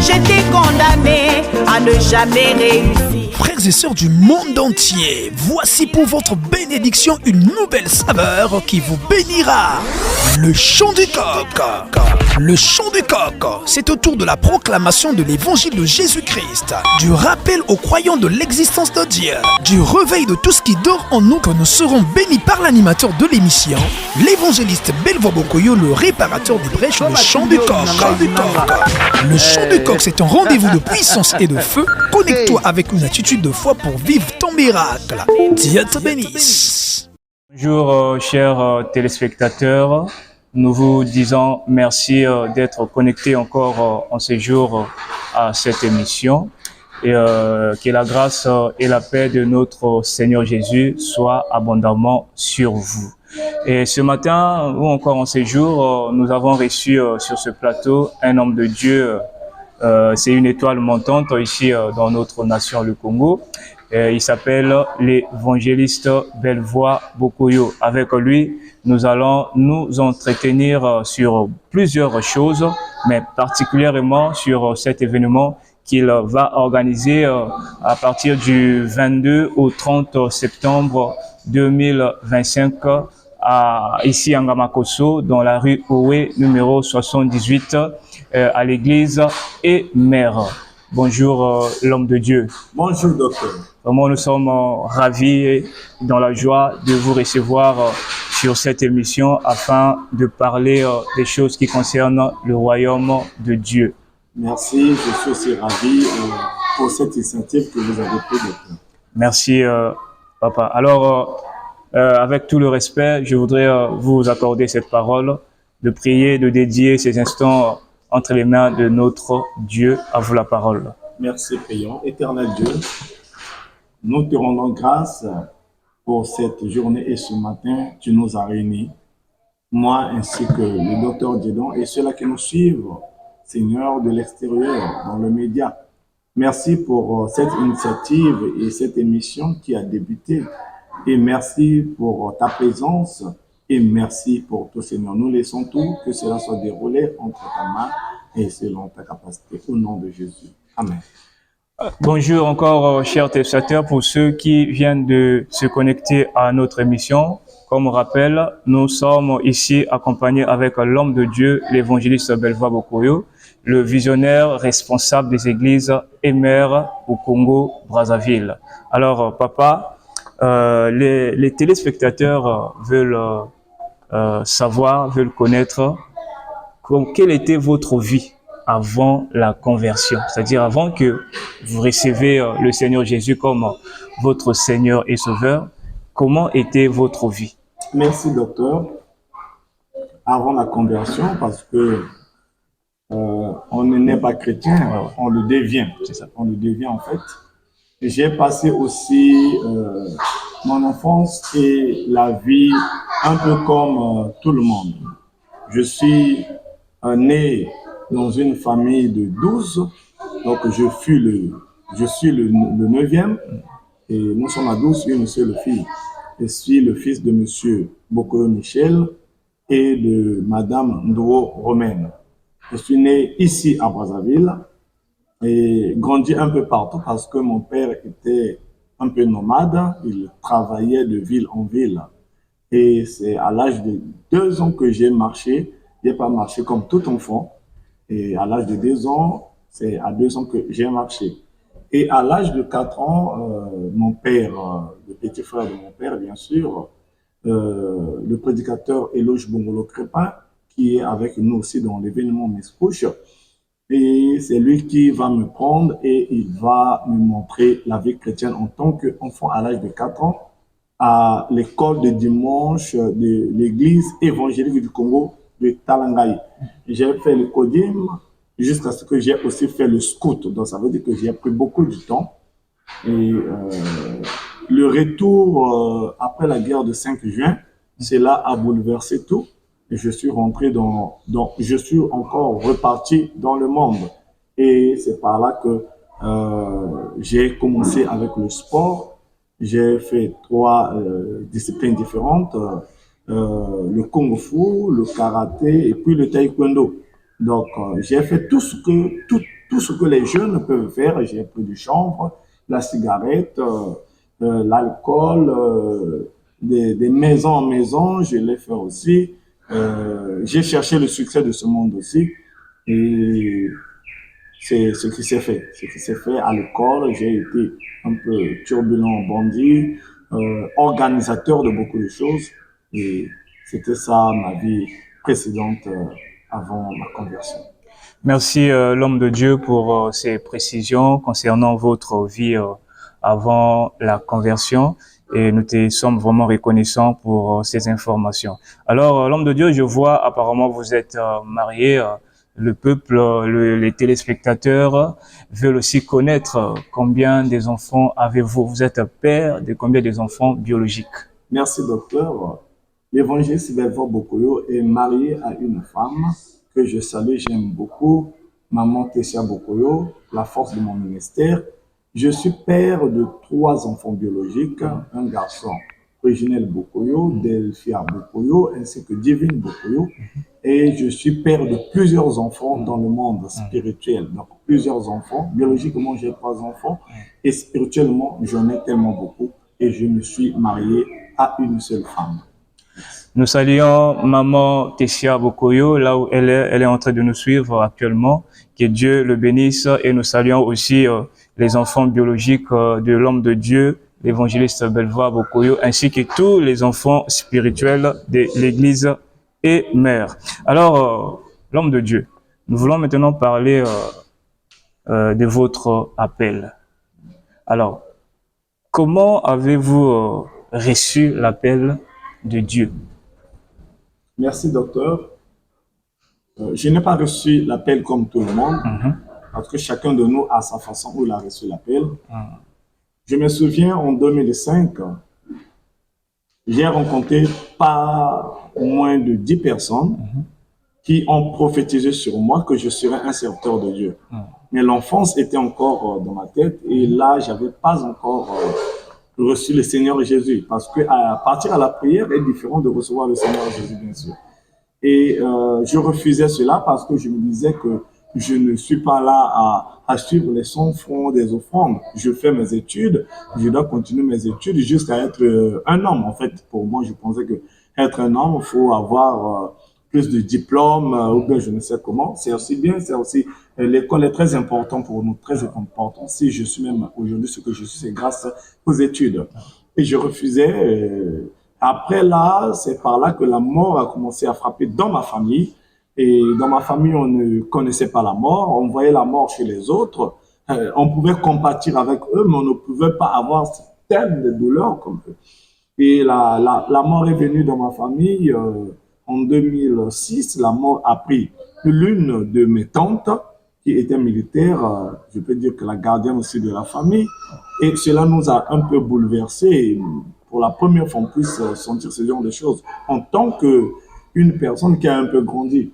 j'étais condamné à ne jamais réussir. Frères et sœurs du monde entier, voici pour votre bénédiction une nouvelle saveur qui vous bénira. Le chant du coq. Le chant du coq, c'est autour de la proclamation de l'évangile de Jésus-Christ, du rappel aux croyants de l'existence de Dieu, du réveil de tout ce qui dort en nous que nous serons bénis par l'animateur de l'émission, l'évangéliste Belvois Bokoyo, le réparateur des brèches, le chant du coq. Le chant du coq, c'est un rendez-vous de puissance et de feu. Connecte-toi avec une attitude de foi pour vivre ton miracle. Dieu te bénisse. Bonjour chers téléspectateurs, nous vous disons merci d'être connectés encore en ce jour à cette émission et que la grâce et la paix de notre Seigneur Jésus soient abondamment sur vous. Et ce matin ou encore en ce jour, nous avons reçu sur ce plateau un homme de Dieu, c'est une étoile montante ici dans notre nation, le Congo. Il s'appelle l'évangéliste Belvois Bokoyo. Avec lui, nous allons nous entretenir sur plusieurs choses, mais particulièrement sur cet événement qu'il va organiser à partir du 22 au 30 septembre 2025 ici à Ngamakoso, dans la rue Owe, numéro 78, à l'église et mère. Bonjour l'homme de Dieu. Bonjour docteur. Vraiment, nous sommes ravis et dans la joie de vous recevoir sur cette émission afin de parler des choses qui concernent le royaume de Dieu. Merci, je suis aussi ravi pour cette initiative que vous avez prise, docteur. Merci papa. Alors, avec tout le respect, je voudrais vous accorder cette parole, de prier, de dédier ces instants entre les mains de notre Dieu. À vous la parole. Merci, prions. Éternel Dieu, nous te rendons grâce pour cette journée et ce matin, tu nous as réunis, moi ainsi que le docteur Dieudon et ceux-là qui nous suivent, Seigneur, de l'extérieur, dans le média. Merci pour cette initiative et cette émission qui a débuté. Et merci pour ta présence et merci pour tout, Seigneur. Nous laissons tout, que cela soit déroulé entre ta main et selon ta capacité. Au nom de Jésus. Amen. Bonjour encore, chers téléspectateurs, pour ceux qui viennent de se connecter à notre émission. Comme rappel, nous sommes ici accompagnés avec l'homme de Dieu, l'évangéliste Belvois Bokoyo, le visionnaire responsable des églises et maire au Congo-Brazzaville. Alors, papa, les téléspectateurs veulent savoir, veulent connaître quelle était votre vie avant la conversion, c'est-à-dire avant que vous recevez le Seigneur Jésus comme votre Seigneur et Sauveur. Comment était votre vie? Merci, docteur. Avant la conversion, parce que on n'est pas chrétien, on le devient. C'est ça. On le devient en fait. J'ai passé aussi mon enfance et la vie un peu comme tout le monde. Je suis né dans une famille de 12, donc je suis le 9e et nous sommes à 12, une seule fille. Je suis le fils de monsieur Bokoyo Michel et de madame Ndouo Romaine. Je suis né ici à Brazzaville et grandi un peu partout parce que mon père était un peu nomade, il travaillait de ville en ville. Et c'est à l'âge de 2 ans que j'ai marché. Je n'ai pas marché comme tout enfant. Et à l'âge de 2 ans, c'est à 2 ans que j'ai marché. Et à l'âge de 4 ans, mon père, le petit frère de mon père, bien sûr, le prédicateur Eloge Bongolo Crépin, qui est avec nous aussi dans l'événement Mescouche, et c'est lui qui va me prendre et il va me montrer la vie chrétienne en tant qu'enfant à l'âge de 4 ans à l'école de dimanche de l'église évangélique du Congo de Talangaï. J'ai fait le codim jusqu'à ce que j'ai aussi fait le scout. Donc ça veut dire que j'ai pris beaucoup de temps. Et le retour après la guerre de 5 juin, cela a bouleversé tout. Et je suis rentré je suis encore reparti dans le monde. Et c'est par là que j'ai commencé avec le sport. J'ai fait 3 disciplines différentes, le kung-fu, le karaté et puis le taekwondo. Donc, j'ai fait tout tout ce que les jeunes peuvent faire. J'ai pris du chanvre, la cigarette, l'alcool, des maisons en maison, je l'ai fait aussi. J'ai cherché le succès de ce monde aussi. Et c'est ce qui s'est fait. Ce qui s'est fait à l'école, j'ai été un peu turbulent, bandit, organisateur de beaucoup de choses. Et c'était ça ma vie précédente avant ma conversion. Merci l'homme de Dieu pour ces précisions concernant votre vie avant la conversion et nous te sommes vraiment reconnaissants pour ces informations. Alors l'homme de Dieu, je vois apparemment vous êtes marié. Le peuple, les téléspectateurs veulent aussi connaître combien des enfants avez-vous. Vous êtes père de combien des enfants biologiques? Merci docteur. L'évangéliste Belvoir Bokoyo est marié à une femme que je salue, j'aime beaucoup, maman Tessia Bokoyo, la force de mon ministère. Je suis père de 3 enfants biologiques, un garçon, Originel Bokoyo, Delphia Bokoyo, ainsi que Divine Bokoyo. Et je suis père de plusieurs enfants dans le monde spirituel. Donc, plusieurs enfants. Biologiquement, j'ai 3 enfants. Et spirituellement, j'en ai tellement beaucoup. Et je me suis marié à une seule femme. Nous saluons maman Tessia Bokoyo, là où elle est en train de nous suivre actuellement. Que Dieu le bénisse. Et nous saluons aussi les enfants biologiques de l'homme de Dieu, l'évangéliste Belvoir Bokoyo, ainsi que tous les enfants spirituels de l'Église et mère. Alors, l'homme de Dieu, nous voulons maintenant parler de votre appel. Alors, comment avez-vous reçu l'appel de Dieu? Merci, docteur. Je n'ai pas reçu l'appel comme tout le monde, parce que chacun de nous a sa façon où il a reçu l'appel. Je me souviens, en 2005, j'ai rencontré pas moins de 10 personnes qui ont prophétisé sur moi que je serais un serviteur de Dieu. Mais l'enfance était encore dans ma tête et là, j'avais pas encore reçu le Seigneur Jésus, parce que partir à la prière est différent de recevoir le Seigneur Jésus, bien sûr. Et je refusais cela parce que je me disais que je ne suis pas là à suivre les 100 francs des offrandes. Je fais mes études, je dois continuer mes études jusqu'à être un homme. En fait, pour moi, je pensais que être un homme, il faut avoir plus de diplômes ou bien je ne sais comment. C'est aussi bien, c'est aussi l'école est très importante pour nous, très important. Si je suis même aujourd'hui ce que je suis, c'est grâce aux études. Et je refusais. Après là, c'est par là que la mort a commencé à frapper dans ma famille. Et dans ma famille, on ne connaissait pas la mort. On voyait la mort chez les autres. On pouvait compatir avec eux, mais on ne pouvait pas avoir telle douleur comme eux. Et la mort est venue dans ma famille en 2006. La mort a pris l'une de mes tantes qui était militaire. Je peux dire que la gardienne aussi de la famille. Et cela nous a un peu bouleversés. Pour la première fois, on puisse sentir ce genre de choses en tant qu'une personne qui a un peu grandi.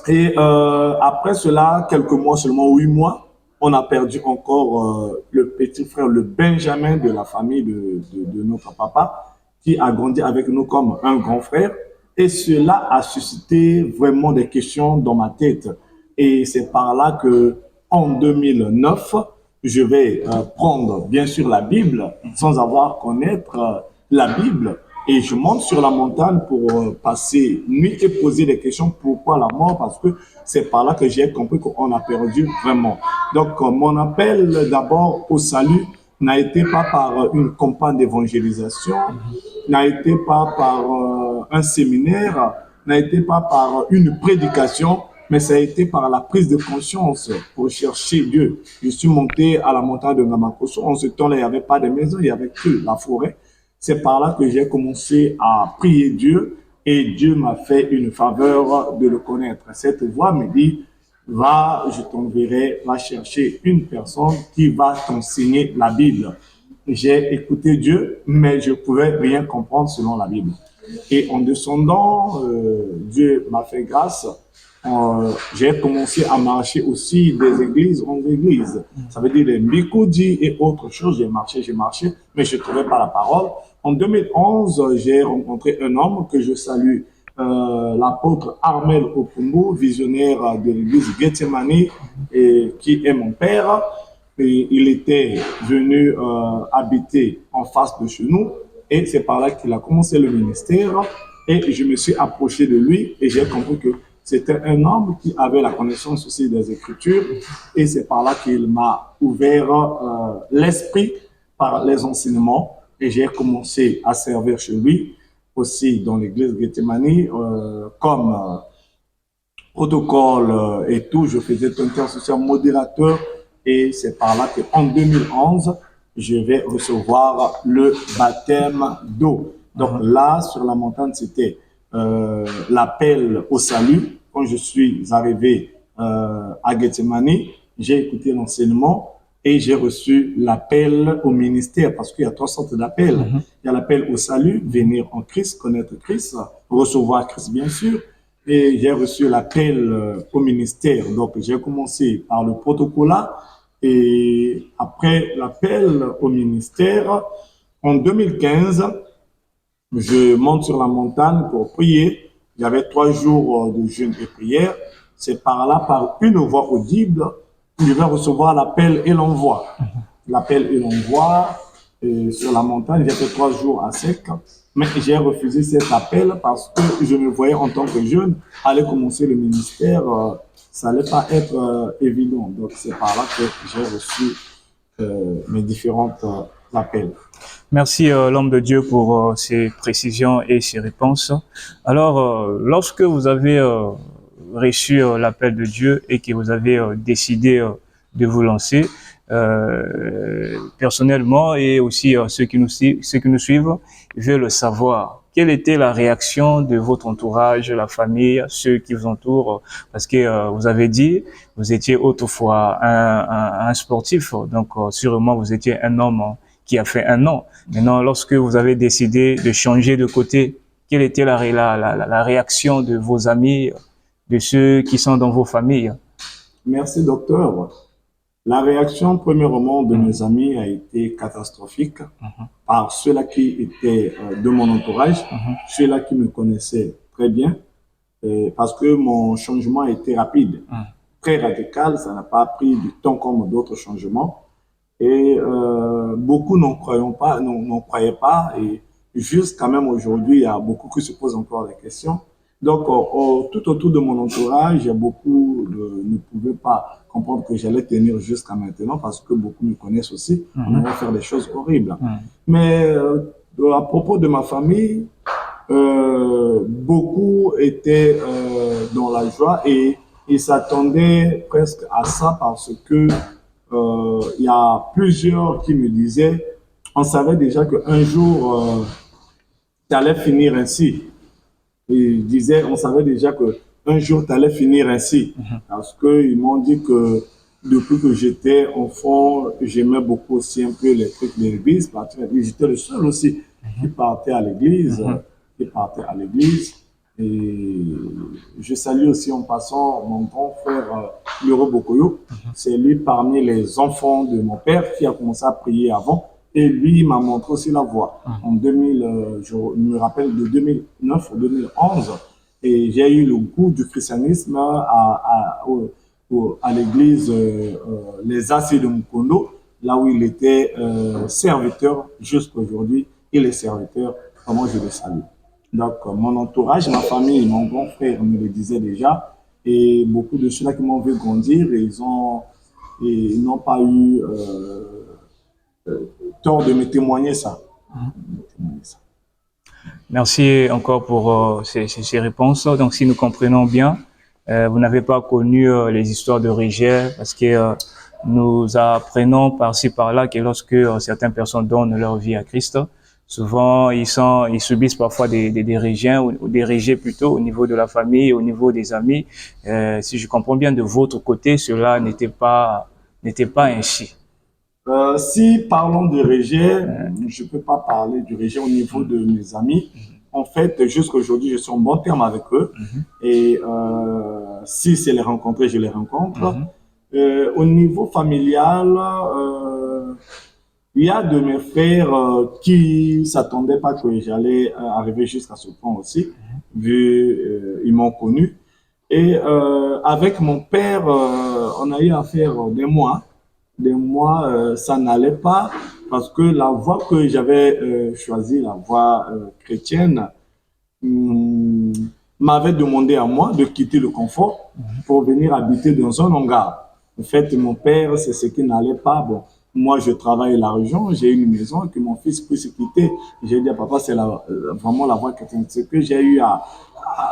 Et après cela, quelques mois seulement, 8 mois, on a perdu encore le petit frère, le Benjamin de la famille de notre papa, qui a grandi avec nous comme un grand frère. Et cela a suscité vraiment des questions dans ma tête. Et c'est par là que, en 2009, je vais prendre bien sûr la Bible sans avoir à connaître la Bible et je monte sur la montagne pour passer nuit et poser des questions. Pourquoi la mort? Parce que c'est par là que j'ai compris qu'on a perdu vraiment. Donc mon appel d'abord au salut n'a été pas par une campagne d'évangélisation, n'a été pas par un séminaire, n'a été pas par une prédication, mais ça a été par la prise de conscience pour chercher Dieu. Je suis monté à la montagne de Ngamakoso. En ce temps-là, il n'y avait pas de maison, il n'y avait que la forêt. C'est par là que j'ai commencé à prier Dieu et Dieu m'a fait une faveur de le connaître. Cette voix me dit, va, je t'enverrai, va chercher une personne qui va t'enseigner la Bible. J'ai écouté Dieu, mais je ne pouvais rien comprendre selon la Bible. Et en descendant, Dieu m'a fait grâce. J'ai commencé à marcher aussi des églises en églises. Ça veut dire les Mikoudi et autres choses. J'ai marché, mais je ne trouvais pas la parole. En 2011, j'ai rencontré un homme que je salue l'apôtre Armel Opungu, visionnaire de l'église Gethsemane, et qui est mon père. Et il était venu habiter en face de chez nous, et c'est par là qu'il a commencé le ministère. Et je me suis approché de lui et j'ai compris que c'était un homme qui avait la connaissance aussi des Écritures, et c'est par là qu'il m'a ouvert l'esprit par les enseignements, et j'ai commencé à servir chez lui aussi dans l'église Gethsemane comme protocole et tout. Je faisais intercession modérateur, et c'est par là qu'en 2011, je vais recevoir le baptême d'eau. Donc là, sur la montagne, c'était l'appel au salut. Quand je suis arrivé à Gethsemane, j'ai écouté l'enseignement et j'ai reçu l'appel au ministère, parce qu'il y a 3 sortes d'appels. Il y a l'appel au salut, venir en Christ, connaître Christ, recevoir Christ bien sûr. Et j'ai reçu l'appel au ministère. Donc j'ai commencé par le protocolat, et après l'appel au ministère, en 2015, je monte sur la montagne pour prier. Il y avait 3 jours de jeûne et prière. C'est par là, par une voix audible, je vais recevoir l'appel et l'envoi. L'appel et l'envoi sur la montagne, j'ai fait 3 jours à sec, mais j'ai refusé cet appel parce que je me voyais en tant que jeune aller commencer le ministère. Ça n'allait pas être évident. Donc c'est par là que j'ai reçu mes différents appels. Merci l'homme de Dieu pour ces précisions et ces réponses. Alors, lorsque vous avez reçu l'appel de Dieu et que vous avez décidé de vous lancer, personnellement et aussi ceux qui nous suivent veulent savoir quelle était la réaction de votre entourage, la famille, ceux qui vous entourent, parce que vous avez dit, vous étiez autrefois un sportif, donc sûrement vous étiez un homme qui a fait un nom. Maintenant, lorsque vous avez décidé de changer de côté, quelle était la réaction de vos amis, de ceux qui sont dans vos familles? Merci, docteur. La réaction, premièrement, de mes amis a été catastrophique par ceux-là qui étaient de mon entourage, ceux-là qui me connaissaient très bien, parce que mon changement a été rapide, très radical. Ça n'a pas pris du temps comme d'autres changements. Et beaucoup n'en croyaient pas. Et jusqu'à même aujourd'hui, il y a beaucoup qui se posent encore des questions. Donc, tout autour de mon entourage, beaucoup ne pouvaient pas comprendre que j'allais tenir jusqu'à maintenant, parce que beaucoup me connaissent aussi. On allait faire des choses horribles. Mais à propos de ma famille, beaucoup étaient dans la joie, et ils s'attendaient presque à ça, parce que il y a plusieurs qui me disaient, on savait déjà qu'un jour, tu allais finir ainsi. Ils disaient, on savait déjà qu'un jour, tu allais finir ainsi. Parce qu'ils m'ont dit que depuis que j'étais enfant, j'aimais beaucoup aussi un peu les trucs de l'église. J'étais le seul aussi qui partait à l'église. Et je salue aussi en passant mon grand frère Luro Bokoyo. C'est lui parmi les enfants de mon père qui a commencé à prier avant. Et lui, il m'a montré aussi la voie. En 2000, je me rappelle de 2009 ou 2011, et j'ai eu le goût du christianisme à l'église Les Assis de Mukondo, là où il était serviteur jusqu'à aujourd'hui. Il est serviteur, comment je le salue. Donc, mon entourage, ma famille, mon grand frère me le disait déjà, et beaucoup de ceux-là qui m'ont vu grandir, ils n'ont pas eu tort de me témoigner ça. Merci encore pour ces réponses. Donc, si nous comprenons bien, vous n'avez pas connu les histoires de rejet, parce que nous apprenons par-ci par-là que lorsque certaines personnes donnent leur vie à Christ, souvent ils subissent parfois des rejets, ou des rejets plutôt au niveau de la famille, au niveau des amis. Si je comprends bien de votre côté, cela n'était pas ainsi. Si parlons de rejet, je ne peux pas parler du rejet au niveau de mes amis. En fait, jusqu'à aujourd'hui, je suis en bon terme avec eux. Et si c'est les rencontrer, je les rencontre. Au niveau familial, il y a de mes frères qui s'attendaient pas que j'allais arriver jusqu'à ce point aussi. ils m'ont connu. Et avec mon père, on a eu à faire des mois, ça n'allait pas parce que la voie que j'avais choisie, la voie chrétienne, m'avait demandé à moi de quitter le confort pour venir habiter dans un hangar. En fait, mon père, c'est ce qui n'allait pas. Bon, moi, je travaille l'argent, j'ai une maison, que mon fils puisse quitter. J'ai dit à papa, c'est vraiment la voie chrétienne. Ce que j'ai eu à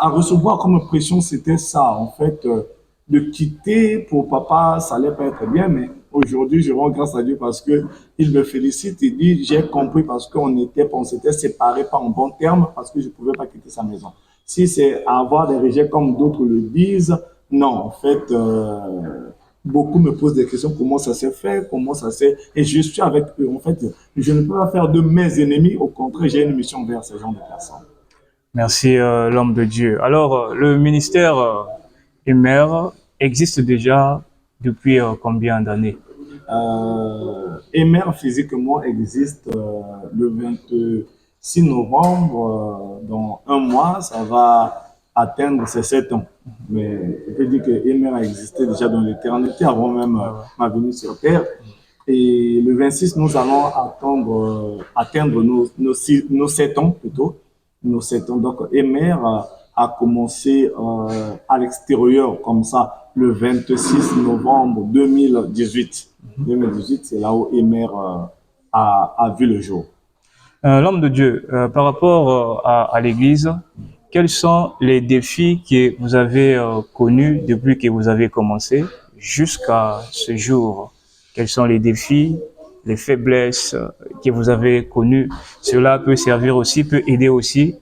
recevoir comme pression, c'était ça, en fait. De quitter pour papa, ça allait pas être bien, mais aujourd'hui, je rends grâce à Dieu parce que il me félicite. Il dit, j'ai compris parce on s'était séparés pas en bons termes parce que je pouvais pas quitter sa maison. Si c'est avoir des rejets comme d'autres le disent, non, en fait, beaucoup me posent des questions, comment ça s'est fait, comment ça s'est, et je suis avec eux. En fait, je ne peux pas faire de mes ennemis, au contraire, j'ai une mission vers ces gens de personnes. Merci, l'homme de Dieu. Alors, le ministère Emer existe déjà depuis combien d'années? Emer physiquement existe le 26 novembre, dans un mois, ça va atteindre ses 7 ans. Mais je peux dire que Emer a existé déjà dans l'éternité avant même ma venue sur Terre. Et le 26, nous allons atteindre nos 7 ans plutôt. Nos 7 ans. Donc, Emer a commencé à l'extérieur comme ça le 26 novembre 2018. 2018, c'est là où Emer a vu le jour. L'homme de Dieu, par rapport à l'Église, quels sont les défis que vous avez connus depuis que vous avez commencé jusqu'à ce jour? Quels sont les défis, les faiblesses que vous avez connues? Cela peut servir aussi, peut aider aussi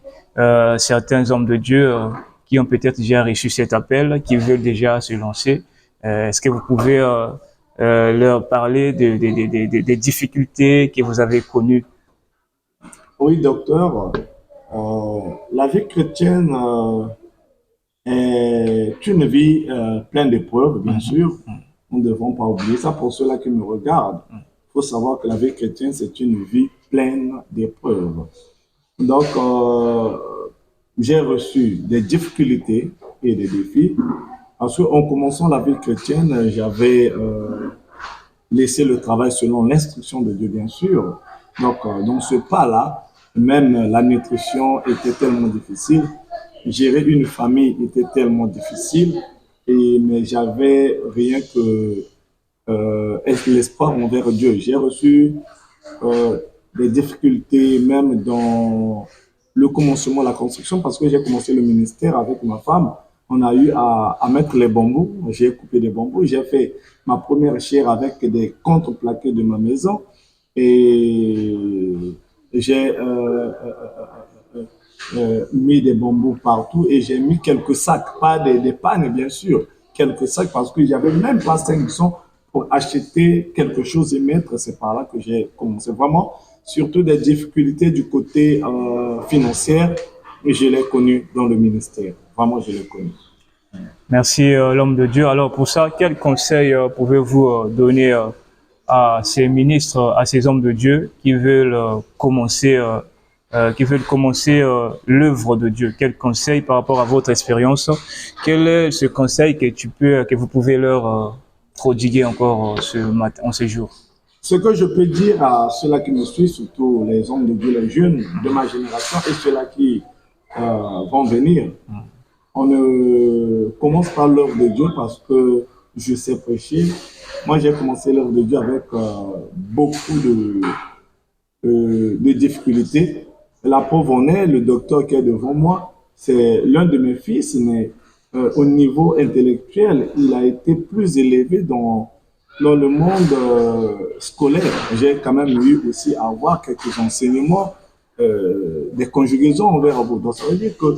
certains hommes de Dieu qui ont peut-être déjà reçu cet appel, qui veulent déjà se lancer. Est-ce que vous pouvez leur parler des difficultés que vous avez connues? Oui, docteur. La vie chrétienne est une vie pleine d'épreuves, bien sûr. Nous ne devons pas oublier ça. Pour ceux-là qui me regardent, il faut savoir que la vie chrétienne, c'est une vie pleine d'épreuves. Donc, j'ai reçu des difficultés et des défis. Parce qu'en commençant la vie chrétienne, j'avais laissé le travail selon l'instruction de Dieu, bien sûr. Donc, dans ce pas-là, même la nutrition était tellement difficile. Gérer une famille était tellement difficile. Mais j'avais rien que l'espoir envers Dieu. J'ai reçu des difficultés même dans le commencement, la construction, parce que j'ai commencé le ministère avec ma femme. On a eu à mettre les bambous. J'ai coupé des bambous. J'ai fait ma première chaire avec des contreplaqués de ma maison. Et j'ai mis des bambous partout et j'ai mis quelques sacs, pas des pannes bien sûr, quelques sacs parce que j'avais même pas 500 pour acheter quelque chose et mettre. C'est par là que j'ai commencé vraiment, surtout des difficultés du côté financier et je l'ai connu dans le ministère. Vraiment, je l'ai connu. Merci l'homme de Dieu. Alors pour ça, quel conseil pouvez-vous donner à ces ministres, à ces hommes de Dieu qui veulent commencer l'œuvre de Dieu? Quel conseil par rapport à votre expérience? Quel est ce conseil que vous pouvez leur prodiguer encore en ce jour? Ce que je peux dire à ceux-là qui me suivent, surtout les hommes de Dieu, les jeunes de ma génération et ceux-là qui vont venir, on ne commence pas l'œuvre de Dieu parce que je sais prêcher. Moi, j'ai commencé l'œuvre de Dieu avec beaucoup de difficultés. La preuve en est, le docteur qui est devant moi, c'est l'un de mes fils, mais au niveau intellectuel, il a été plus élevé dans le monde scolaire. J'ai quand même eu aussi à avoir quelques enseignements, des conjugaisons envers vous. Donc, ça veut dire que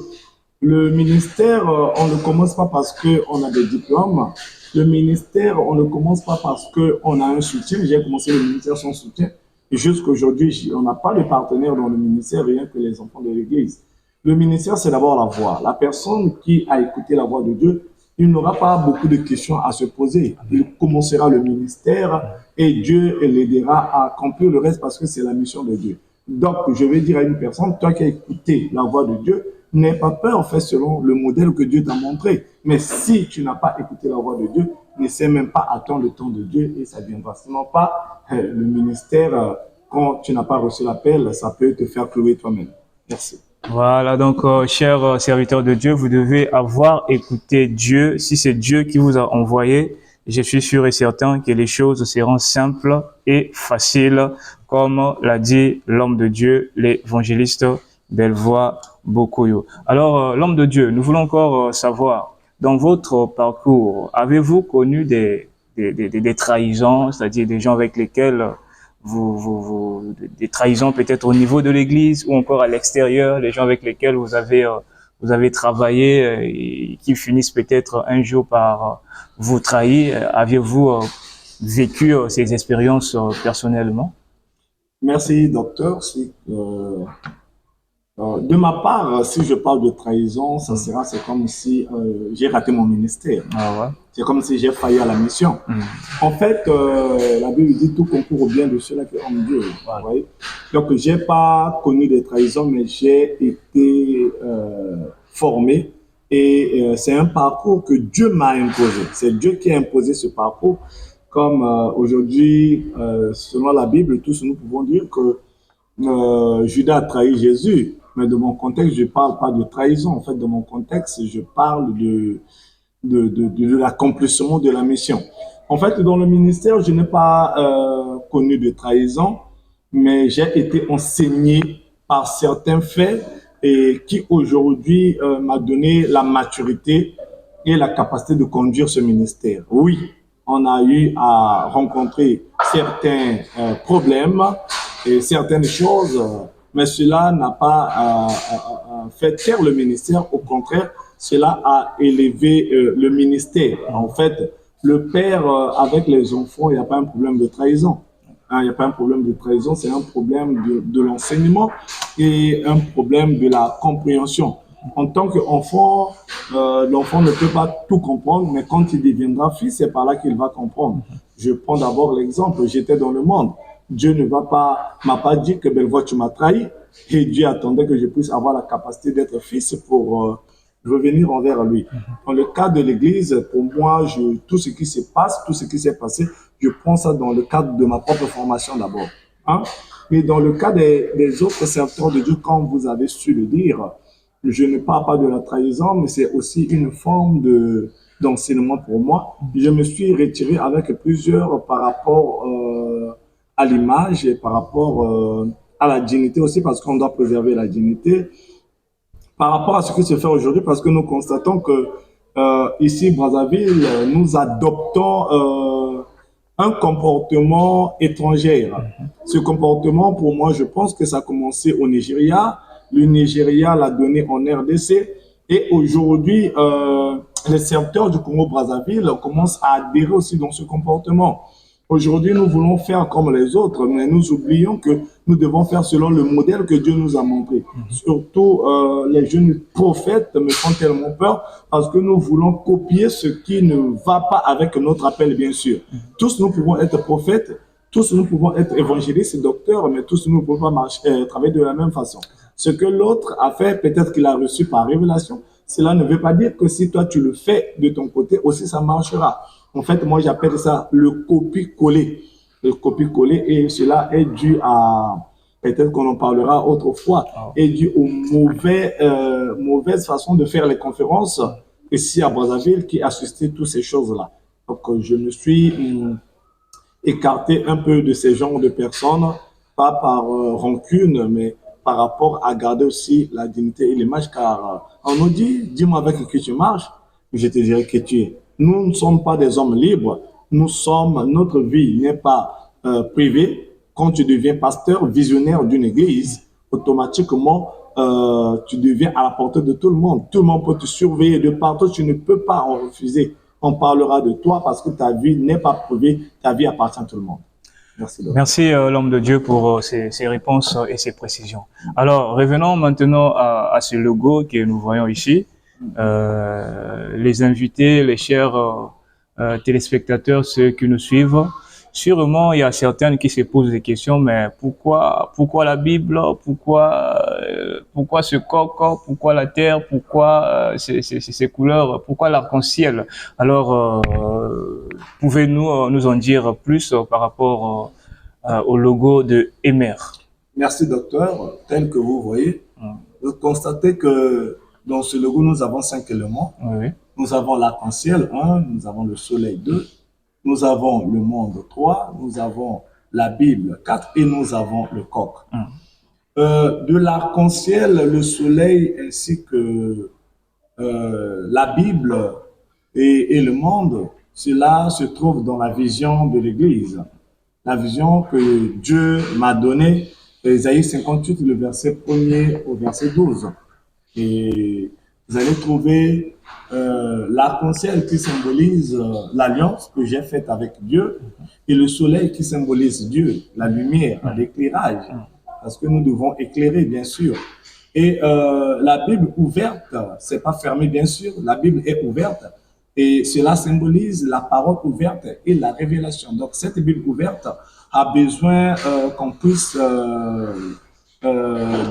le ministère, on ne commence pas parce qu'on a des diplômes. Le ministère, on ne commence pas parce qu'on a un soutien. J'ai commencé le ministère sans soutien. Et jusqu'à aujourd'hui, on n'a pas de partenaire dans le ministère, rien que les enfants de l'Église. Le ministère, c'est d'abord la voix. La personne qui a écouté la voix de Dieu, il n'aura pas beaucoup de questions à se poser. Il commencera le ministère et Dieu l'aidera à accomplir le reste parce que c'est la mission de Dieu. Donc, je vais dire à une personne, toi qui as écouté la voix de Dieu, n'aie pas peur, fais selon le modèle que Dieu t'a montré. Mais si tu n'as pas écouté la voix de Dieu, n'essaie même pas attendre le temps de Dieu et ça ne viendra sinon pas. Le ministère, quand tu n'as pas reçu l'appel, ça peut te faire clouer toi-même. Merci. Voilà, donc, chers serviteurs de Dieu, vous devez avoir écouté Dieu. Si c'est Dieu qui vous a envoyé, je suis sûr et certain que les choses seront simples et faciles, comme l'a dit l'homme de Dieu, l'évangéliste Belvois Bokoyo. Alors, l'homme de Dieu, nous voulons encore savoir, dans votre parcours, avez-vous connu des trahisons, c'est-à-dire des gens avec lesquels des trahisons peut-être au niveau de l'église ou encore à l'extérieur, les gens avec lesquels vous avez travaillé et qui finissent peut-être un jour par vous trahir. Aviez-vous vécu ces expériences personnellement? Merci, docteur. De ma part, si je parle de trahison, c'est comme si j'ai raté mon ministère. Ah ouais. C'est comme si j'ai failli à la mission. En fait, la Bible dit tout concourt au bien de ceux-là qui aiment Dieu. Ouais. Donc, j'ai pas connu des trahisons, mais j'ai été formé et c'est un parcours que Dieu m'a imposé. C'est Dieu qui a imposé ce parcours. Comme aujourd'hui, selon la Bible, tous nous pouvons dire que Judas a trahi Jésus. Mais de mon contexte, je ne parle pas de trahison. En fait, de mon contexte, je parle de l'accomplissement de la mission. En fait, dans le ministère, je n'ai pas connu de trahison, mais j'ai été enseigné par certains faits et qui aujourd'hui m'a donné la maturité et la capacité de conduire ce ministère. Oui, on a eu à rencontrer certains problèmes et certaines choses, mais cela n'a pas fait taire le ministère. Au contraire, cela a élevé le ministère. En fait, le père avec les enfants, il n'y a pas un problème de trahison. Il n'y a pas un problème de trahison, c'est un problème de l'enseignement et un problème de la compréhension. En tant qu'enfant, l'enfant ne peut pas tout comprendre, mais quand il deviendra fils, c'est par là qu'il va comprendre. Je prends d'abord l'exemple, j'étais dans le monde. Dieu ne m'a pas dit que Belvois, tu m'as trahi. Et Dieu attendait que je puisse avoir la capacité d'être fils pour revenir envers lui. Dans le cas de l'Église, pour moi, tout ce qui se passe, tout ce qui s'est passé, je prends ça dans le cadre de ma propre formation d'abord. Hein? Mais dans le cas des autres serviteurs de Dieu, quand vous avez su le dire, je ne parle pas de la trahison, mais c'est aussi une forme d'enseignement pour moi. Je me suis retiré avec plusieurs par rapport à l'image et par rapport à la dignité aussi, parce qu'on doit préserver la dignité. Par rapport à ce qui se fait aujourd'hui, parce que nous constatons que ici, Brazzaville, nous adoptons un comportement étranger. Ce comportement, pour moi, je pense que ça a commencé au Nigeria. Le Nigeria l'a donné en RDC. Et aujourd'hui, les serviteurs du Congo-Brazzaville commencent à adhérer aussi dans ce comportement. Aujourd'hui, nous voulons faire comme les autres, mais nous oublions que nous devons faire selon le modèle que Dieu nous a montré. Surtout, les jeunes prophètes me font tellement peur parce que nous voulons copier ce qui ne va pas avec notre appel, bien sûr. Tous nous pouvons être prophètes, tous nous pouvons être évangélistes, docteurs, mais tous nous ne pouvons pas travailler de la même façon. Ce que l'autre a fait, peut-être qu'il a reçu par révélation, cela ne veut pas dire que si toi tu le fais de ton côté, aussi ça marchera. En fait, moi, j'appelle ça le copie-coller. Le copie-coller, et cela est dû à, peut-être qu'on en parlera autrefois, est dû aux mauvaises façons de faire les conférences ici à Brazzaville qui a suscité toutes ces choses-là. Donc, je me suis écarté un peu de ces genres de personnes, pas par rancune, mais par rapport à garder aussi la dignité et l'image, car on nous dit, dis-moi avec qui tu marches, je te dirai qui tu es. Nous ne sommes pas des hommes libres. Notre vie n'est pas privée. Quand tu deviens pasteur, visionnaire d'une église, automatiquement, tu deviens à la portée de tout le monde. Tout le monde peut te surveiller de partout. Tu ne peux pas en refuser. On parlera de toi parce que ta vie n'est pas privée. Ta vie appartient à tout le monde. Merci. Merci l'homme de Dieu pour ces réponses et ces précisions. Alors, revenons maintenant à ce logo que nous voyons ici. Les invités, les chers téléspectateurs, ceux qui nous suivent, Sûrement, il y a certaines qui se posent des questions, mais pourquoi la Bible? Pourquoi ce coq? Pourquoi la terre? Pourquoi ces couleurs? Pourquoi l'arc-en-ciel? Alors, pouvez-nous nous en dire plus par rapport au logo de Emer? Merci, docteur. Tel que vous voyez, vous constatez que dans ce logo, nous avons 5 éléments. Oui. Nous avons l'arc-en-ciel 1, nous avons le soleil 2, nous avons le monde 3, nous avons la Bible 4 et nous avons le coq. De l'arc-en-ciel, le soleil ainsi que la Bible et le monde, cela se trouve dans la vision de l'Église. La vision que Dieu m'a donnée, Ésaïe 58, le verset 1er au verset 12. Et vous allez trouver l'arc-en-ciel qui symbolise l'alliance que j'ai faite avec Dieu et le soleil qui symbolise Dieu, la lumière, l'éclairage, parce que nous devons éclairer, bien sûr. Et la Bible ouverte, c'est pas fermé, bien sûr, la Bible est ouverte et cela symbolise la parole ouverte et la révélation. Donc, cette Bible ouverte a besoin qu'on puisse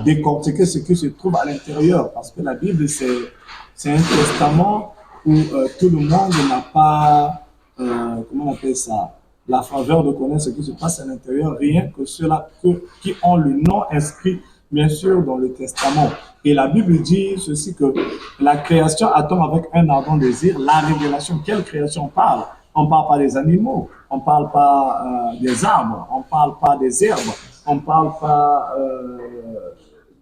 décortiquer ce qui se trouve à l'intérieur, parce que la Bible, c'est un testament où tout le monde n'a pas, comment on appelle ça, la faveur de connaître ce qui se passe à l'intérieur, rien que ceux-là qui ont le nom inscrit, bien sûr, dans le testament. Et la Bible dit ceci, que la création attend avec un ardent désir la révélation. Quelle création on parle? On ne parle pas des animaux, on ne parle pas des arbres, on ne parle pas des herbes, on ne parle pas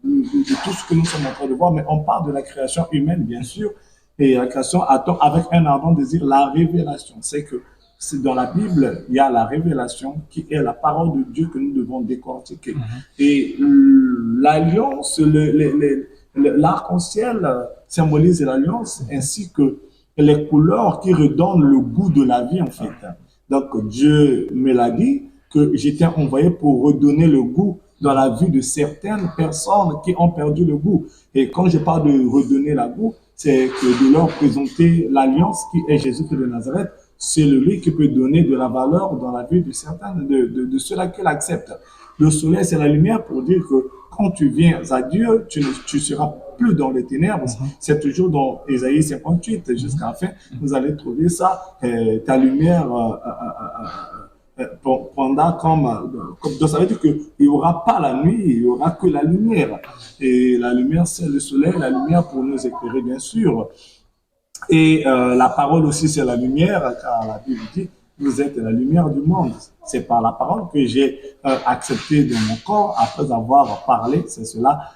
de tout ce que nous sommes en train de voir, mais on parle de la création humaine, bien sûr. Et la création attend avec un ardent désir la révélation. C'est que dans la Bible, il y a la révélation qui est la parole de Dieu que nous devons décortiquer. Et l'alliance, l'arc-en-ciel symbolise l'alliance ainsi que les couleurs qui redonnent le goût de la vie, en fait. Donc, Dieu me l'a dit que j'étais envoyé pour redonner le goût dans la vie de certaines personnes qui ont perdu le goût. Et quand je parle de redonner le goût, c'est que de leur présenter l'alliance qui est Jésus de Nazareth. C'est lui qui peut donner de la valeur dans la vie de certains, de ceux-là qui l'acceptent. Le soleil, c'est la lumière pour dire que quand tu viens à Dieu, tu seras plus dans les ténèbres. C'est toujours dans Ésaïe 58 jusqu'à la fin. Vous allez trouver ça. Ta lumière pendant donc ça veut dire qu'il n'y aura pas la nuit, il n'y aura que la lumière. Et la lumière, c'est le soleil, la lumière pour nous éclairer, bien sûr. Et la parole aussi, c'est la lumière, car la Bible dit, vous êtes la lumière du monde. C'est par la parole que j'ai accepté dans mon corps après avoir parlé. C'est cela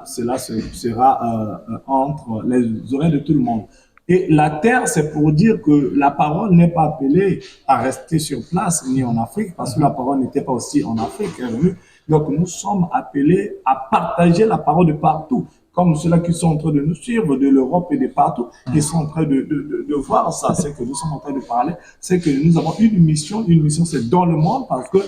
sera entre les oreilles de tout le monde. Et la terre, c'est pour dire que la parole n'est pas appelée à rester sur place ni en Afrique, parce que la parole n'était pas aussi en Afrique. Donc nous sommes appelés à partager la parole de partout. Comme ceux-là qui sont en train de nous suivre de l'Europe et de partout, qui sont en train de voir ça, c'est que nous sommes en train de parler, c'est que nous avons une mission c'est dans le monde, parce que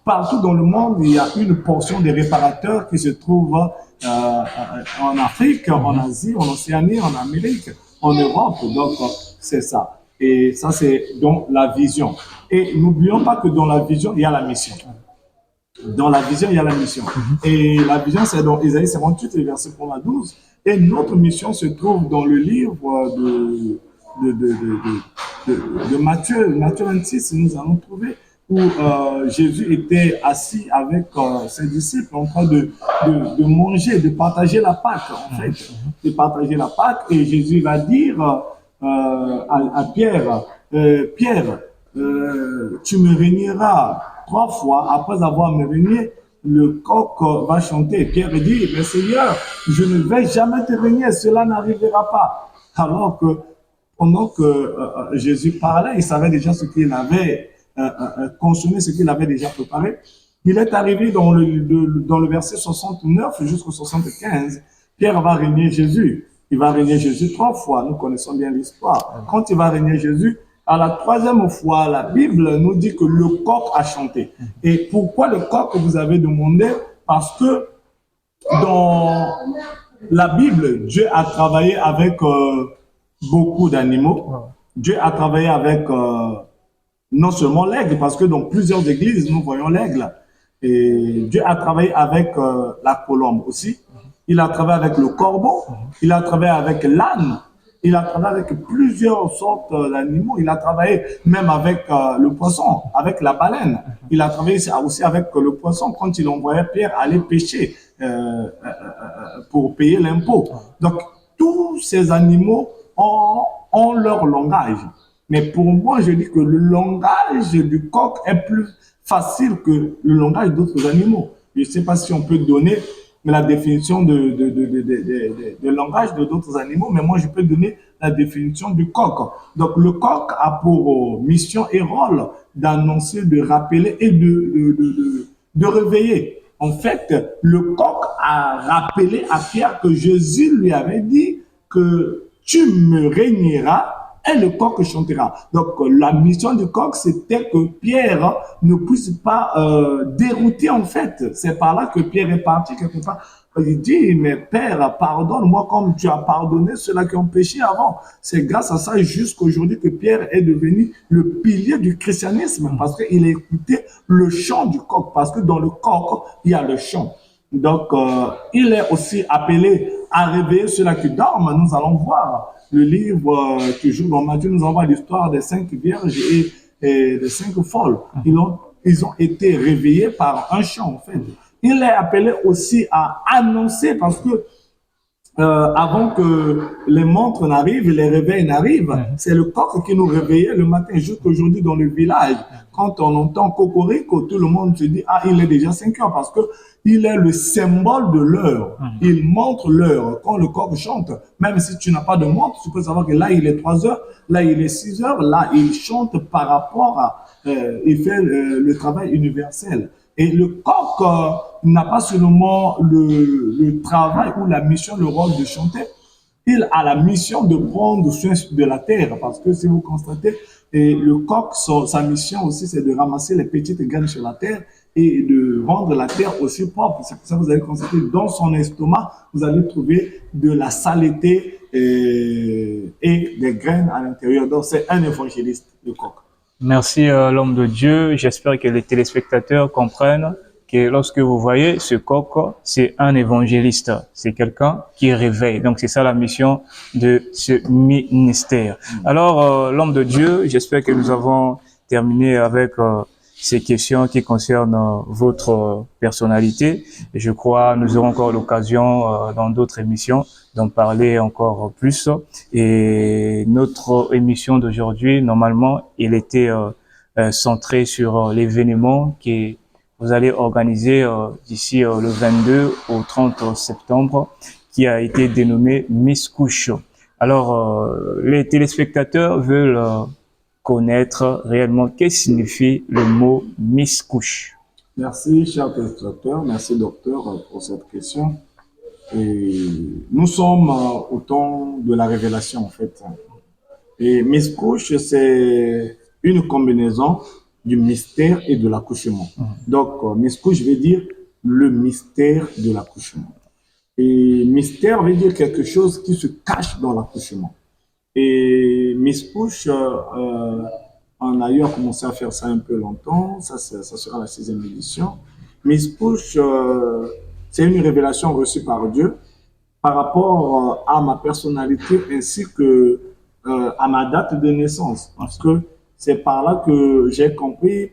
partout dans le monde, il y a une portion des réparateurs qui se trouvent en Afrique, en Asie, en Océanie, en Amérique, en Europe, donc c'est ça. Et ça, c'est dans la vision. Et n'oublions pas que dans la vision, il y a la mission. Dans la vision, il y a la mission. Et la vision, c'est dans Ésaïe 58, verset 1 à 12. Et notre mission se trouve dans le livre de Matthieu. Matthieu 26, nous allons trouver où Jésus était assis avec ses disciples en train de manger, de partager la Pâque, en fait. De partager la Pâque. Et Jésus va dire à Pierre, Pierre, tu me régneras 3 fois, après avoir me régné, le coq va chanter. Pierre dit, mais Seigneur, je ne vais jamais te régner, cela n'arrivera pas. Alors que pendant que Jésus parlait, il savait déjà ce qu'il avait consommé, ce qu'il avait déjà préparé. Il est arrivé dans le verset 69 jusqu'au 75, Pierre va régner Jésus. Il va régner Jésus 3 fois, nous connaissons bien l'histoire. Quand il va régner Jésus, à la 3e fois, la Bible nous dit que le coq a chanté. Et pourquoi le coq, vous avez demandé? Parce que dans la Bible, Dieu a travaillé avec beaucoup d'animaux. Dieu a travaillé avec non seulement l'aigle, parce que dans plusieurs églises, nous voyons l'aigle. Et Dieu a travaillé avec la colombe aussi. Il a travaillé avec le corbeau. Il a travaillé avec l'âne. Il a travaillé avec plusieurs sortes d'animaux. Il a travaillé même avec le poisson, avec la baleine. Il a travaillé aussi avec le poisson quand il envoyait Pierre aller pêcher pour payer l'impôt. Donc, tous ces animaux ont leur langage. Mais pour moi, je dis que le langage du coq est plus facile que le langage d'autres animaux. Je ne sais pas si on peut donner la définition de langage de d'autres animaux, mais moi, je peux donner la définition du coq. Donc, le coq a pour mission et rôle d'annoncer, de rappeler et de réveiller. En fait, le coq a rappelé à Pierre que Jésus lui avait dit que tu me régneras et le coq chantera. Donc, la mission du coq, c'était que Pierre ne puisse pas dérouter, en fait. C'est par là que Pierre est parti quelque part. Il dit, mais Père, pardonne-moi comme tu as pardonné ceux-là qui ont péché avant. C'est grâce à ça jusqu'à aujourd'hui que Pierre est devenu le pilier du christianisme parce qu'il a écouté le chant du coq. Parce que dans le coq, il y a le chant. Donc, il est aussi appelé à réveiller ceux-là qui dorment. Nous allons voir le livre, toujours dans Matthieu, nous envoie l'histoire des 5 vierges et des 5 folles. Ils ont été réveillés par un chant, en fait. Il est appelé aussi à annoncer parce que avant que les montres n'arrivent, les réveils n'arrivent, c'est le coq qui nous réveillait le matin. Jusqu'aujourd'hui dans le village, quand on entend cocorico, tout le monde se dit « Ah, il est déjà 5 heures » parce que il est le symbole de l'heure. Il montre l'heure. Quand le coq chante, même si tu n'as pas de montre, tu peux savoir que là, il est 3 heures, là, il est 6 heures, là, il chante par rapport à... il fait le travail universel. Et le coq n'a pas seulement le travail ou la mission, le rôle de chanter, il a la mission de prendre soin de la terre. Parce que si vous constatez, le coq, sa mission aussi, c'est de ramasser les petites graines sur la terre et de rendre la terre aussi propre. C'est pour ça que vous allez constater dans son estomac, vous allez trouver de la saleté et des graines à l'intérieur. Donc c'est un évangéliste, le coq. Merci l'homme de Dieu. J'espère que les téléspectateurs comprennent que lorsque vous voyez ce coq, c'est un évangéliste. C'est quelqu'un qui réveille. Donc c'est ça la mission de ce ministère. Alors l'homme de Dieu, j'espère que nous avons terminé avec ces questions qui concernent votre personnalité. Je crois nous aurons encore l'occasion dans d'autres émissions d'en parler encore plus. Et notre émission d'aujourd'hui, normalement, il était centré sur l'événement que vous allez organiser d'ici le 22 au 30 septembre, qui a été dénommé Miss Couche. Alors, les téléspectateurs veulent connaître réellement qu'est-ce que signifie le mot Miss Couche. Merci, cher téléspectateur. Merci, docteur, pour cette question. Et nous sommes au temps de la révélation, en fait. Et Miss Couche, c'est une combinaison du mystère et de l'accouchement. Donc, Miss Couche veut dire le mystère de l'accouchement. Et mystère veut dire quelque chose qui se cache dans l'accouchement. Et Miss Couche, on a eu à commencer à faire ça un peu longtemps. Ça sera la 6e édition. Miss Couche, c'est une révélation reçue par Dieu par rapport à ma personnalité ainsi que à ma date de naissance. Parce que c'est par là que j'ai compris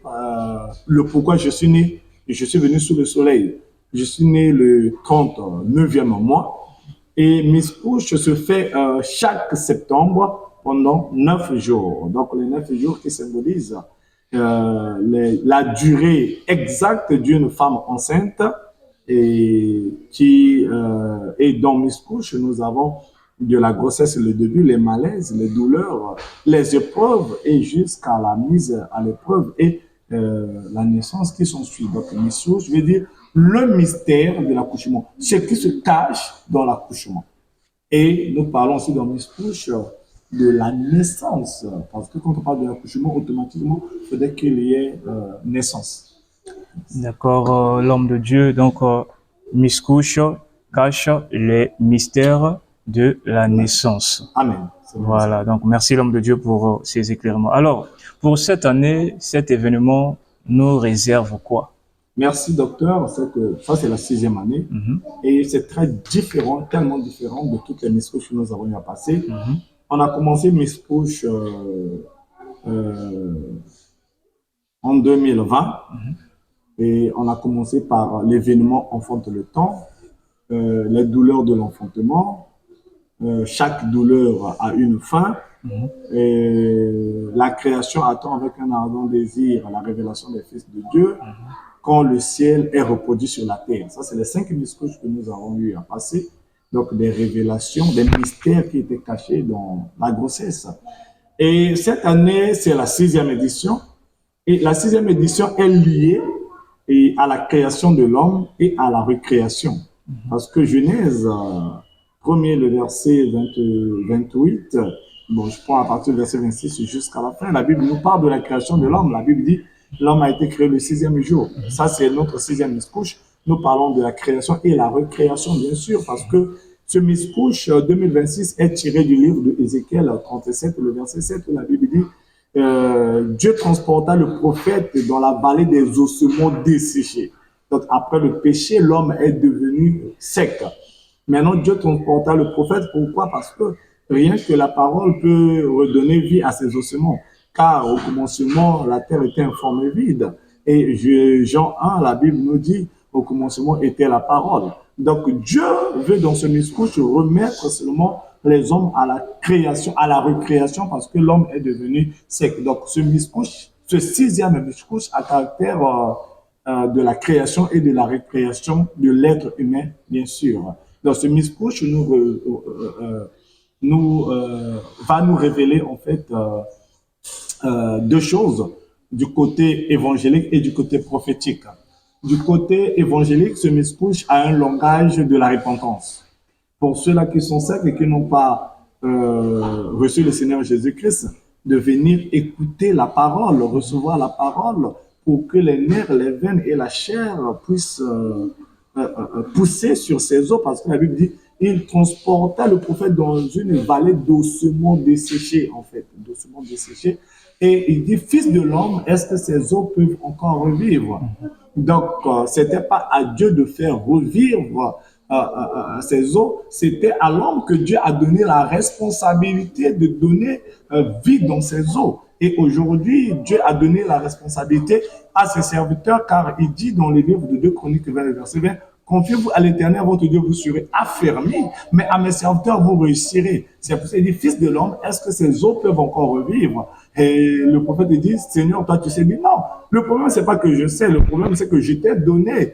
le pourquoi je suis né. Je suis venu sous le soleil. Je suis né le 39e mois. Et Miss Couche se fait chaque septembre pendant 9 jours. Donc les 9 jours qui symbolisent la durée exacte d'une femme enceinte. Et dans Miss Couche, nous avons de la grossesse, le début, les malaises, les douleurs, les épreuves et jusqu'à la mise à l'épreuve et la naissance qui s'ensuit. Donc, Miss Couche, je veux dire le mystère de l'accouchement, ce qui se cache dans l'accouchement. Et nous parlons aussi dans Miss Couche de la naissance, parce que quand on parle de l'accouchement, automatiquement, il faudrait qu'il y ait naissance. D'accord, l'homme de Dieu, donc Miss Couche cache les mystères de la naissance. Amen. Voilà, donc merci l'homme de Dieu pour ces éclairements. Alors, pour cette année, cet événement nous réserve quoi? Merci, docteur. Ça, c'est la 6e année. Et c'est très différent, tellement différent de toutes les Miss Couches que nous avons eu à passer. On a commencé Miss Couche en 2020. Et on a commencé par l'événement Enfante le temps, les douleurs de l'enfantement. Chaque douleur a une fin. Et la création attend avec un ardent désir la révélation des fils de Dieu quand le ciel est reproduit sur la terre. Ça, c'est les 5 discours que nous avons eu à passer. Donc, des révélations, des mystères qui étaient cachés dans la grossesse. Et cette année, c'est la 6e édition. Et la 6e édition est liée à la création de l'homme et à la recréation. Parce que Genèse, premier, le verset 28, bon, je prends à partir du verset 26 jusqu'à la fin, la Bible nous parle de la création de l'homme. La Bible dit, l'homme a été créé le 6e jour. Ça, c'est notre 6e couche. Nous parlons de la création et la recréation, bien sûr, parce que ce Miss-Couche 2026 est tiré du livre de Ézéchiel 37, le verset 7, où la Bible dit Dieu transporta le prophète dans la vallée des ossements desséchés. Donc, après le péché, l'homme est devenu sec. Maintenant, Dieu transporta le prophète. Pourquoi? Parce que rien que la parole peut redonner vie à ces ossements. Car au commencement, la terre était informe et vide. Et Jean 1, la Bible nous dit, au commencement était la parole. Donc, Dieu veut dans ce Miss-Couche remettre seulement les hommes à la création, à la recréation, parce que l'homme est devenu sec. Donc, ce Miss-Couche, ce 6e Miss-Couche a caractère de la création et de la recréation de l'être humain, bien sûr. Donc, ce Miss-Couche va nous révéler, en fait, deux choses, du côté évangélique et du côté prophétique. Du côté évangélique, ce Miss-Couche a un langage de la repentance. Pour ceux-là qui sont secs et qui n'ont pas reçu le Seigneur Jésus-Christ, de venir écouter la parole, recevoir la parole, pour que les nerfs, les veines et la chair puissent pousser sur ses os, parce que la Bible dit il transporta le prophète dans une vallée d'ossements desséchés, en fait, d'ossements desséchés. Et il dit, fils de l'homme, est-ce que ces os peuvent encore revivre? Donc, c'était pas à Dieu de faire revivre ces os, c'était à l'homme que Dieu a donné la responsabilité de donner vie dans ces os. Et aujourd'hui, Dieu a donné la responsabilité à ses serviteurs, car il dit dans les livres de 2 Chroniques, verset 20, confiez-vous à l'Éternel, votre Dieu, vous serez affermis, mais à mes serviteurs, vous réussirez. C'est pour ça qu'il dit, fils de l'homme, est-ce que ces eaux peuvent encore revivre? Et le prophète dit, Seigneur, toi, tu sais bien. Non, le problème, c'est pas que je sais, le problème, c'est que je t'ai donné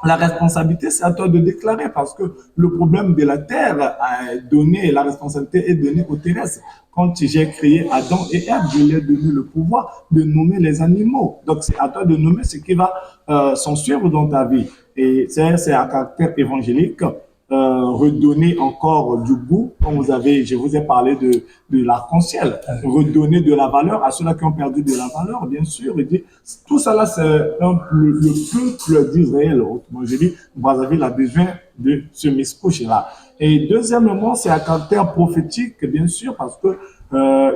la responsabilité, c'est à toi de déclarer, parce que le problème de la terre a donné, la responsabilité est donnée aux terrestres. Quand j'ai créé Adam et Ève, je leur ai donné le pouvoir de nommer les animaux. Donc, c'est à toi de nommer ce qui va s'en suivre dans ta vie. Et c'est à caractère évangélique. Redonner encore du goût, comme je vous ai parlé de l'arc-en-ciel, redonner de la valeur à ceux-là qui ont perdu de la valeur, bien sûr. Et dit, tout ça là, c'est le peuple d'Israël. Autrement, je dis, vous avez la besoin de ce Miss-Couche-là. Et deuxièmement, c'est à caractère prophétique, bien sûr, parce que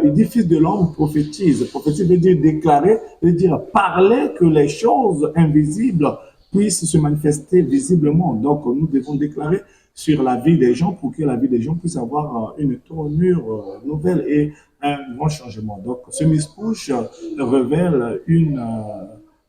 il dit fils de l'homme prophétise. Prophétise veut dire déclarer, veut dire parler que les choses invisibles puissent se manifester visiblement. Donc, nous devons déclarer sur la vie des gens pour que la vie des gens puisse avoir une tournure nouvelle et un grand changement. Donc, ce Miss-Couche révèle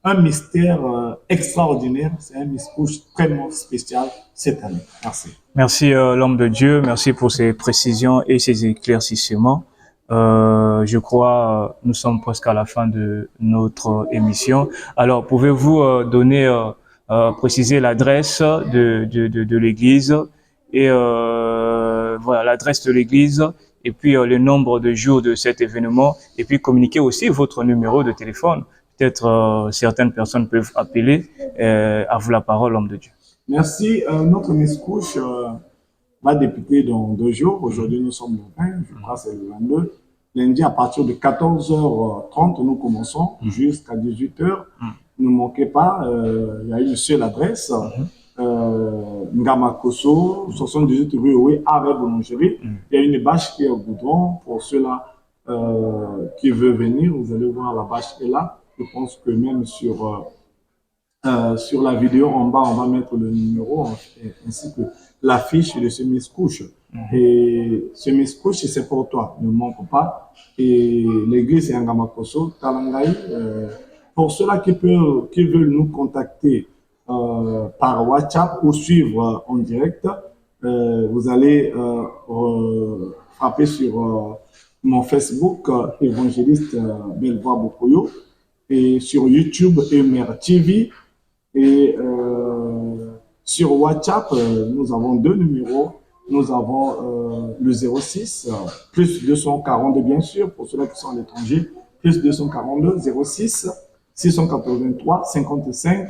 un mystère extraordinaire. C'est un Miss-Couche vraiment spécial cette année. Merci. Merci l'homme de Dieu, merci pour ces précisions et ces éclaircissements. Je crois nous sommes presque à la fin de notre émission. Alors, pouvez-vous préciser l'adresse de l'église et voilà l'adresse de l'église et puis le nombre de jours de cet événement et puis communiquer aussi votre numéro de téléphone. Peut-être certaines personnes peuvent appeler. À vous la parole, homme de Dieu. Merci. Notre Miss-Couche va débuter dans 2 jours. Aujourd'hui, nous sommes le 20, je crois que c'est le 22. Lundi, à partir de 14h30, nous commençons jusqu'à 18h. Ne manquez pas, il y a une seule adresse. Ngamakoso, 78 rue Oué, avec boulangerie. Il y a une bâche qui est au goudron. Pour ceux-là qui veulent venir, vous allez voir la bâche est là. Je pense que même sur la vidéo en bas, on va mettre le numéro ainsi que l'affiche de ce Miss-Couche. Et ce Miss-Couche, c'est pour toi, ne manque pas. Et l'église est Ngamakoso, Talangaï. Pour ceux-là qui veulent nous contacter par WhatsApp ou suivre en direct, vous allez frapper sur mon Facebook, évangéliste Belvoir Bokoyo, et sur YouTube, Emer TV. Et sur WhatsApp, nous avons deux numéros. Nous avons le 06, plus 242 bien sûr, pour ceux qui sont à l'étranger, plus 242, 06, 683, 55,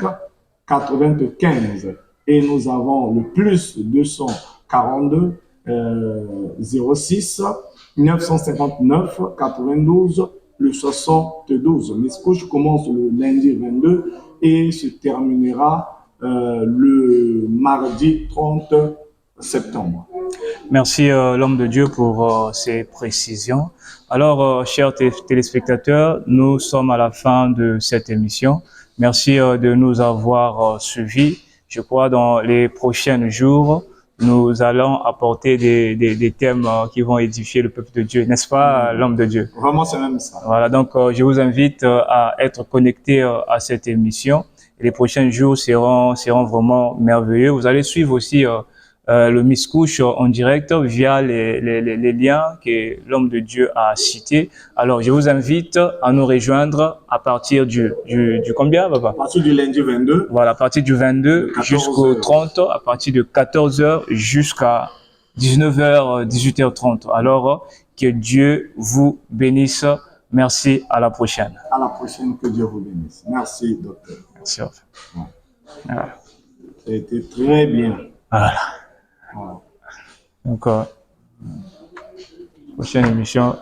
95. Et nous avons le plus 242, 06, 959, 92, le 72. Miss-Couche commence le lundi 22 et se terminera le mardi 30 septembre. Merci l'homme de Dieu pour ces précisions. Alors, chers téléspectateurs, nous sommes à la fin de cette émission. Merci de nous avoir suivis. Je crois dans les prochains jours, nous allons apporter des thèmes qui vont édifier le peuple de Dieu, n'est-ce pas, l'homme de Dieu? Vraiment, c'est même ça. Voilà, donc je vous invite à être connectés à cette émission. Et les prochains jours seront vraiment merveilleux. Vous allez suivre aussi le Miss-Couche en direct via les liens que l'homme de Dieu a cités. Alors, je vous invite à nous rejoindre à partir du combien, papa? À partir du lundi 22. Voilà, à partir du 22 jusqu'au 30, à partir de 14h jusqu'à 19h, 18h30. Alors, que Dieu vous bénisse. Merci, à la prochaine. À la prochaine, que Dieu vous bénisse. Merci, docteur. Merci. Voilà. Ça a été très bien. Voilà. Voilà. Donc, prochaine émission.